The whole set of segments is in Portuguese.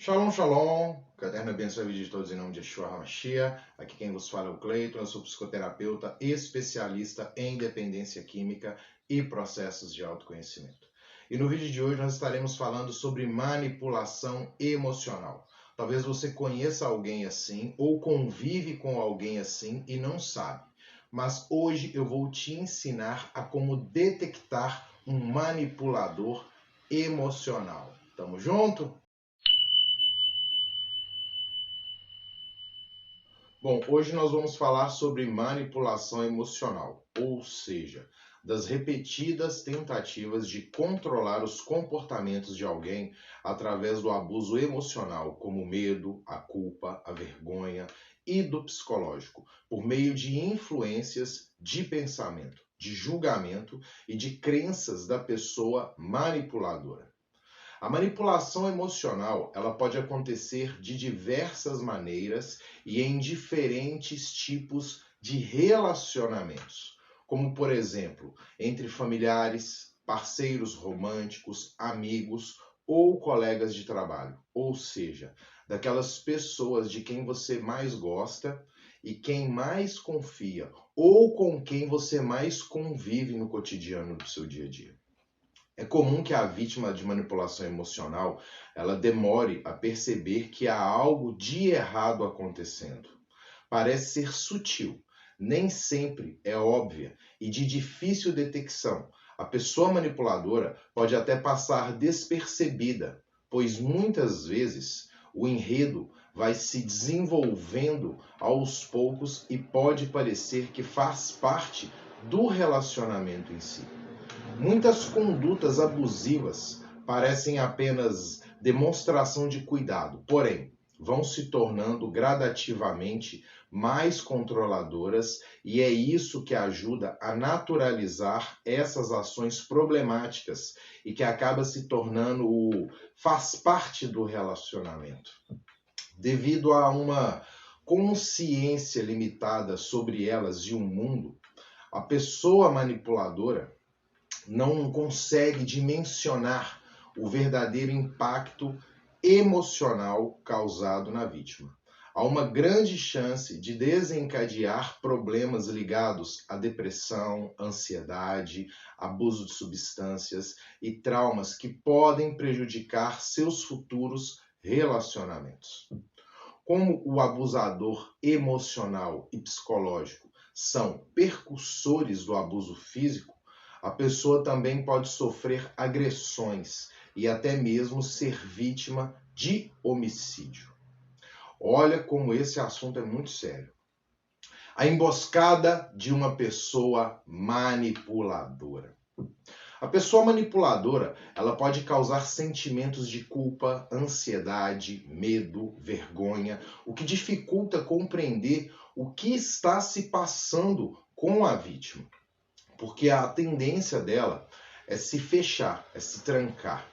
Shalom, shalom. Que a Eterno abençoe a vida de todos em nome de Yeshua HaMashiach. Aqui quem vos fala é o Cleiton, eu sou psicoterapeuta especialista em dependência química e processos de autoconhecimento. E no vídeo de hoje nós estaremos falando sobre manipulação emocional. Talvez você conheça alguém assim ou convive com alguém assim e não sabe. Mas hoje eu vou te ensinar a como detectar um manipulador emocional. Tamo junto? Bom, hoje nós vamos falar sobre manipulação emocional, ou seja, das repetidas tentativas de controlar os comportamentos de alguém através do abuso emocional, como o medo, a culpa, a vergonha e do psicológico, por meio de influências de pensamento, de julgamento e de crenças da pessoa manipuladora. A manipulação emocional, ela pode acontecer de diversas maneiras e em diferentes tipos de relacionamentos, como por exemplo, entre familiares, parceiros românticos, amigos ou colegas de trabalho, ou seja, daquelas pessoas de quem você mais gosta e quem mais confia, ou com quem você mais convive no cotidiano do seu dia a dia. É comum que a vítima de manipulação emocional ela demore a perceber que há algo de errado acontecendo. Parece ser sutil, nem sempre é óbvia e de difícil detecção. A pessoa manipuladora pode até passar despercebida, pois muitas vezes o enredo vai se desenvolvendo aos poucos e pode parecer que faz parte do relacionamento em si. Muitas condutas abusivas parecem apenas demonstração de cuidado, porém, vão se tornando gradativamente mais controladoras e é isso que ajuda a naturalizar essas ações problemáticas e que acaba se tornando faz parte do relacionamento. Devido a uma consciência limitada sobre elas de um mundo, a pessoa manipuladora não consegue dimensionar o verdadeiro impacto emocional causado na vítima. Há uma grande chance de desencadear problemas ligados à depressão, ansiedade, abuso de substâncias e traumas que podem prejudicar seus futuros relacionamentos. Como o abusador emocional e psicológico são percussores do abuso físico, a pessoa também pode sofrer agressões e até mesmo ser vítima de homicídio. Olha como esse assunto é muito sério. A emboscada de uma pessoa manipuladora. A pessoa manipuladora, ela pode causar sentimentos de culpa, ansiedade, medo, vergonha, o que dificulta compreender o que está se passando com a vítima. Porque a tendência dela é se fechar, é se trancar.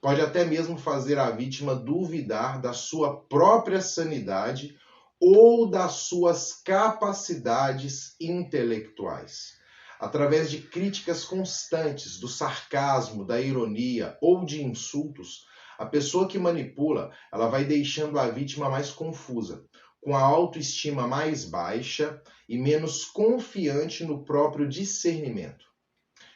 Pode até mesmo fazer a vítima duvidar da sua própria sanidade ou das suas capacidades intelectuais. Através de críticas constantes, do sarcasmo, da ironia ou de insultos, a pessoa que manipula, ela vai deixando a vítima mais confusa, com a autoestima mais baixa e menos confiante no próprio discernimento.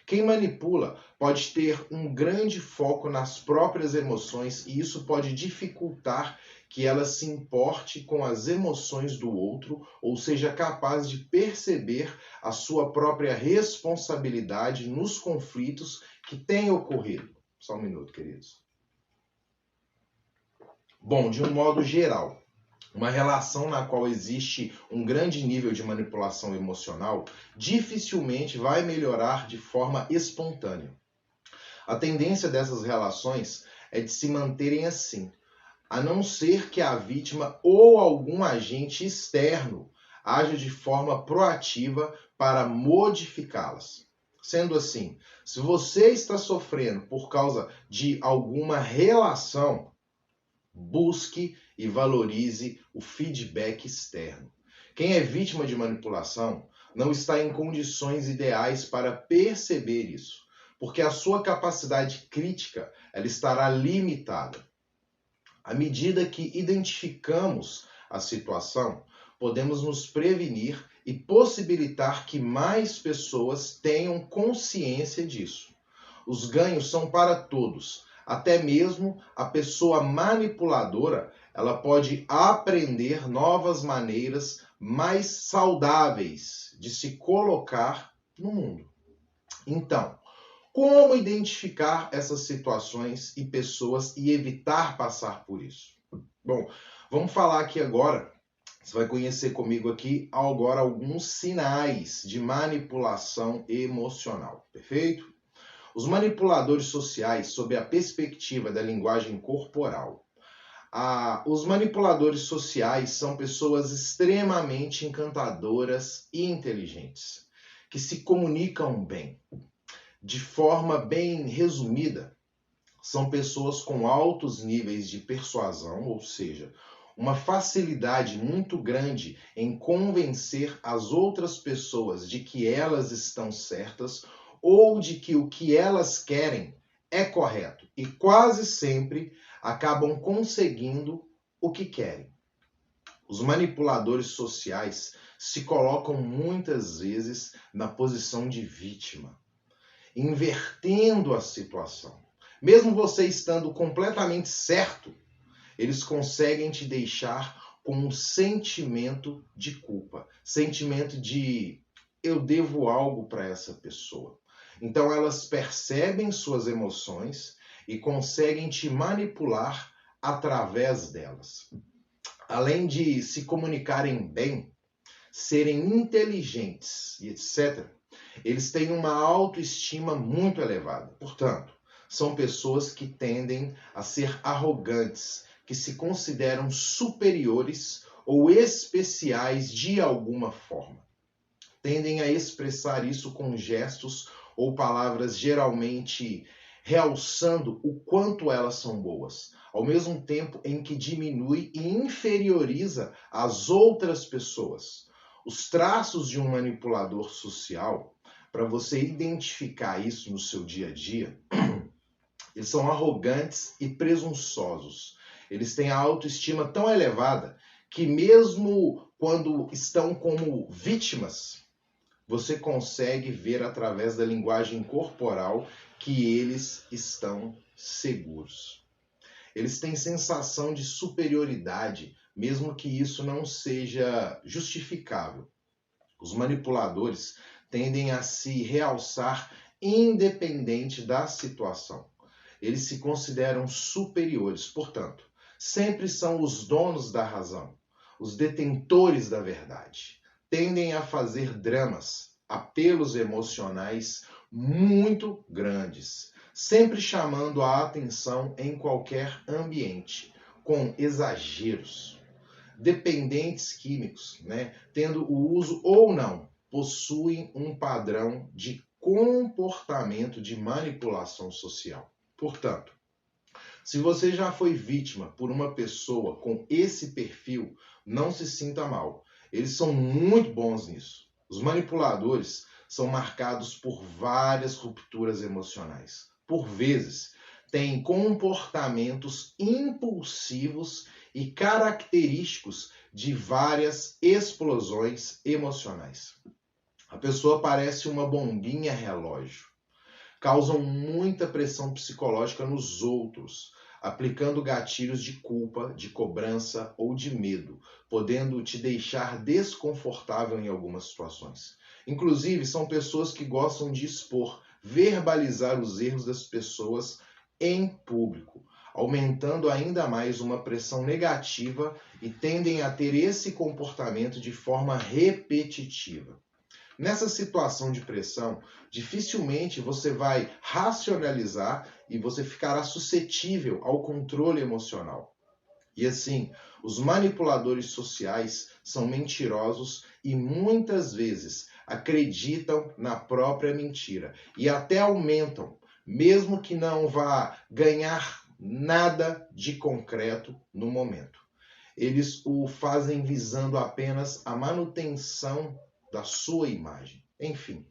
Quem manipula pode ter um grande foco nas próprias emoções e isso pode dificultar que ela se importe com as emoções do outro ou seja capaz de perceber a sua própria responsabilidade nos conflitos que têm ocorrido. Só um minuto, queridos. Bom, de um modo geral, uma relação na qual existe um grande nível de manipulação emocional dificilmente vai melhorar de forma espontânea. A tendência dessas relações é de se manterem assim, a não ser que a vítima ou algum agente externo haja de forma proativa para modificá-las. Sendo assim, se você está sofrendo por causa de alguma relação, busque e valorize o feedback externo. Quem é vítima de manipulação não está em condições ideais para perceber isso, porque a sua capacidade crítica ela estará limitada. À medida que identificamos a situação, podemos nos prevenir e possibilitar que mais pessoas tenham consciência disso. Os ganhos são para todos. Até mesmo a pessoa manipuladora, ela pode aprender novas maneiras mais saudáveis de se colocar no mundo. Então, como identificar essas situações e pessoas e evitar passar por isso? Bom, vamos falar aqui agora. Você vai conhecer comigo aqui agora alguns sinais de manipulação emocional, perfeito? Os manipuladores sociais, sob a perspectiva da linguagem corporal. Os manipuladores sociais são pessoas extremamente encantadoras e inteligentes, que se comunicam bem. De forma bem resumida, são pessoas com altos níveis de persuasão, ou seja, uma facilidade muito grande em convencer as outras pessoas de que elas estão certas ou de que o que elas querem é correto e quase sempre acabam conseguindo o que querem. Os manipuladores sociais se colocam muitas vezes na posição de vítima, invertendo a situação. Mesmo você estando completamente certo, eles conseguem te deixar com um sentimento de culpa, sentimento de eu devo algo para essa pessoa. Então elas percebem suas emoções e conseguem te manipular através delas. Além de se comunicarem bem, serem inteligentes e etc., eles têm uma autoestima muito elevada. Portanto, são pessoas que tendem a ser arrogantes, que se consideram superiores ou especiais de alguma forma. Tendem a expressar isso com gestos ou palavras geralmente realçando o quanto elas são boas, ao mesmo tempo em que diminui e inferioriza as outras pessoas. Os traços de um manipulador social, para você identificar isso no seu dia a dia, eles são arrogantes e presunçosos. Eles têm a autoestima tão elevada que mesmo quando estão como vítimas, você consegue ver através da linguagem corporal que eles estão seguros. Eles têm sensação de superioridade, mesmo que isso não seja justificável. Os manipuladores tendem a se realçar independente da situação. Eles se consideram superiores, portanto, sempre são os donos da razão, os detentores da verdade. Tendem a fazer dramas, apelos emocionais muito grandes, sempre chamando a atenção em qualquer ambiente, com exageros. Dependentes químicos, tendo o uso ou não, possuem um padrão de comportamento de manipulação social. Portanto, se você já foi vítima por uma pessoa com esse perfil, não se sinta mal. Eles são muito bons nisso. Os manipuladores são marcados por várias rupturas emocionais. Por vezes, têm comportamentos impulsivos e característicos de várias explosões emocionais. A pessoa parece uma bombinha relógio. Causam muita pressão psicológica nos outros, aplicando gatilhos de culpa, de cobrança ou de medo, podendo te deixar desconfortável em algumas situações. Inclusive, são pessoas que gostam de expor, verbalizar os erros das pessoas em público, aumentando ainda mais uma pressão negativa e tendem a ter esse comportamento de forma repetitiva. Nessa situação de pressão, dificilmente você vai racionalizar e você ficará suscetível ao controle emocional. E assim, os manipuladores sociais são mentirosos e muitas vezes acreditam na própria mentira e até aumentam, mesmo que não vá ganhar nada de concreto no momento. Eles o fazem visando apenas a manutenção da sua imagem. Enfim,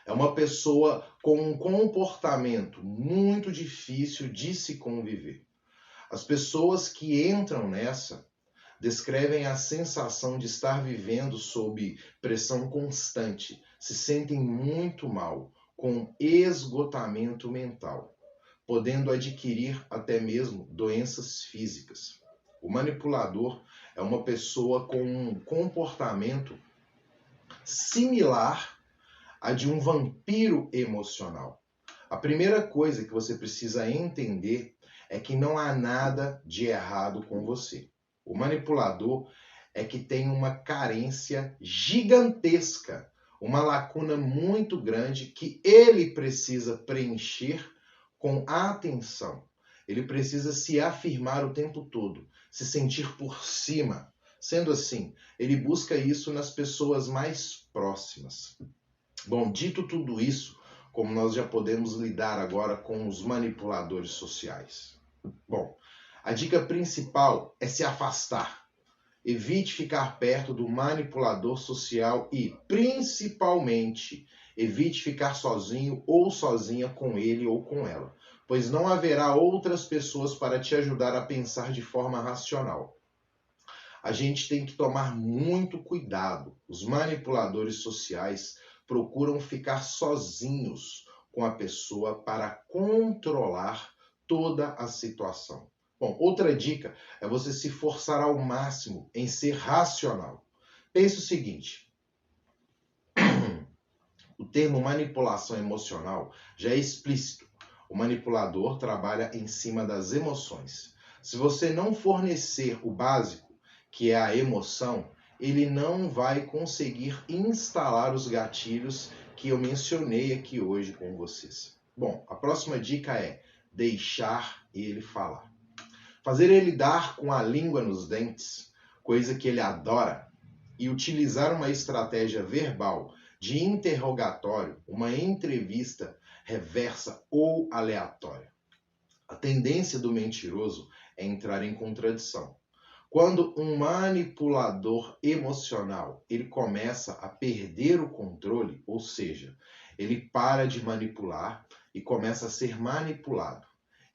é uma pessoa com um comportamento muito difícil de se conviver. As pessoas que entram nessa descrevem a sensação de estar vivendo sob pressão constante, se sentem muito mal, com esgotamento mental, podendo adquirir até mesmo doenças físicas. O manipulador é uma pessoa com um comportamento similar a de um vampiro emocional. A primeira coisa que você precisa entender é que não há nada de errado com você. O manipulador é que tem uma carência gigantesca, uma lacuna muito grande que ele precisa preencher com atenção. Ele precisa se afirmar o tempo todo, se sentir por cima. Sendo assim, ele busca isso nas pessoas mais próximas. Bom, dito tudo isso, como nós já podemos lidar agora com os manipuladores sociais? Bom, a dica principal é se afastar. Evite ficar perto do manipulador social e, principalmente, evite ficar sozinho ou sozinha com ele ou com ela, pois não haverá outras pessoas para te ajudar a pensar de forma racional. A gente tem que tomar muito cuidado. Os manipuladores sociais procuram ficar sozinhos com a pessoa para controlar toda a situação. Bom, outra dica é você se forçar ao máximo em ser racional. Pense o seguinte: o termo manipulação emocional já é explícito. O manipulador trabalha em cima das emoções. Se você não fornecer o básico, que é a emoção, ele não vai conseguir instalar os gatilhos que eu mencionei aqui hoje com vocês. Bom, a próxima dica é deixar ele falar. Fazer ele dar com a língua nos dentes, coisa que ele adora, e utilizar uma estratégia verbal de interrogatório, uma entrevista reversa ou aleatória. A tendência do mentiroso é entrar em contradição. Quando um manipulador emocional ele começa a perder o controle, ou seja, ele para de manipular e começa a ser manipulado,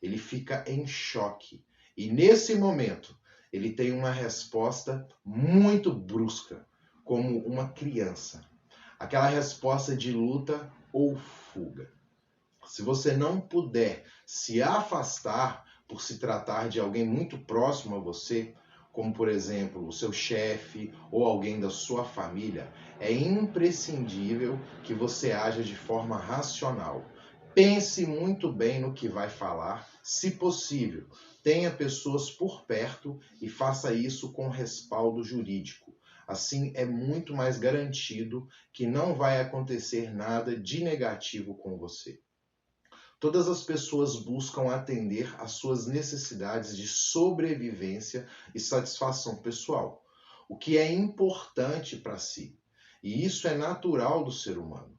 ele fica em choque. E nesse momento, ele tem uma resposta muito brusca, como uma criança. Aquela resposta de luta ou fuga. Se você não puder se afastar por se tratar de alguém muito próximo a você, como por exemplo o seu chefe ou alguém da sua família, é imprescindível que você haja de forma racional. Pense muito bem no que vai falar, se possível, tenha pessoas por perto e faça isso com respaldo jurídico. Assim é muito mais garantido que não vai acontecer nada de negativo com você. Todas as pessoas buscam atender às suas necessidades de sobrevivência e satisfação pessoal, o que é importante para si. E isso é natural do ser humano.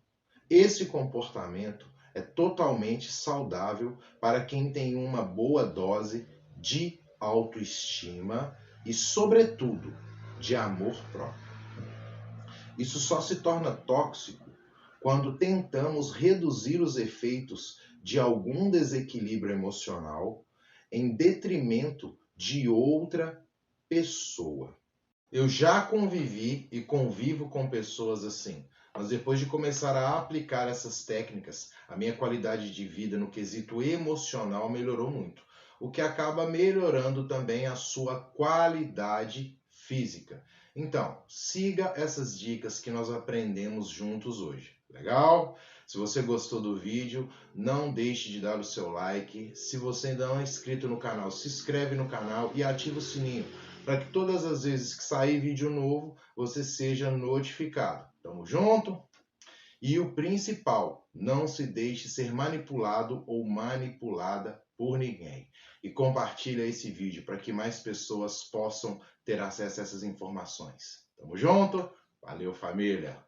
Esse comportamento é totalmente saudável para quem tem uma boa dose de autoestima e, sobretudo, de amor próprio. Isso só se torna tóxico quando tentamos reduzir os efeitos de algum desequilíbrio emocional em detrimento de outra pessoa. Eu já convivi e convivo com pessoas assim, mas depois de começar a aplicar essas técnicas, a minha qualidade de vida no quesito emocional melhorou muito, o que acaba melhorando também a sua qualidade física. Então, siga essas dicas que nós aprendemos juntos hoje. Legal? Se você gostou do vídeo, não deixe de dar o seu like. Se você ainda não é inscrito no canal, se inscreve no canal e ativa o sininho para que todas as vezes que sair vídeo novo, você seja notificado. Tamo junto? E o principal, não se deixe ser manipulado ou manipulada por ninguém. E compartilha esse vídeo para que mais pessoas possam ter acesso a essas informações. Tamo junto? Valeu, família!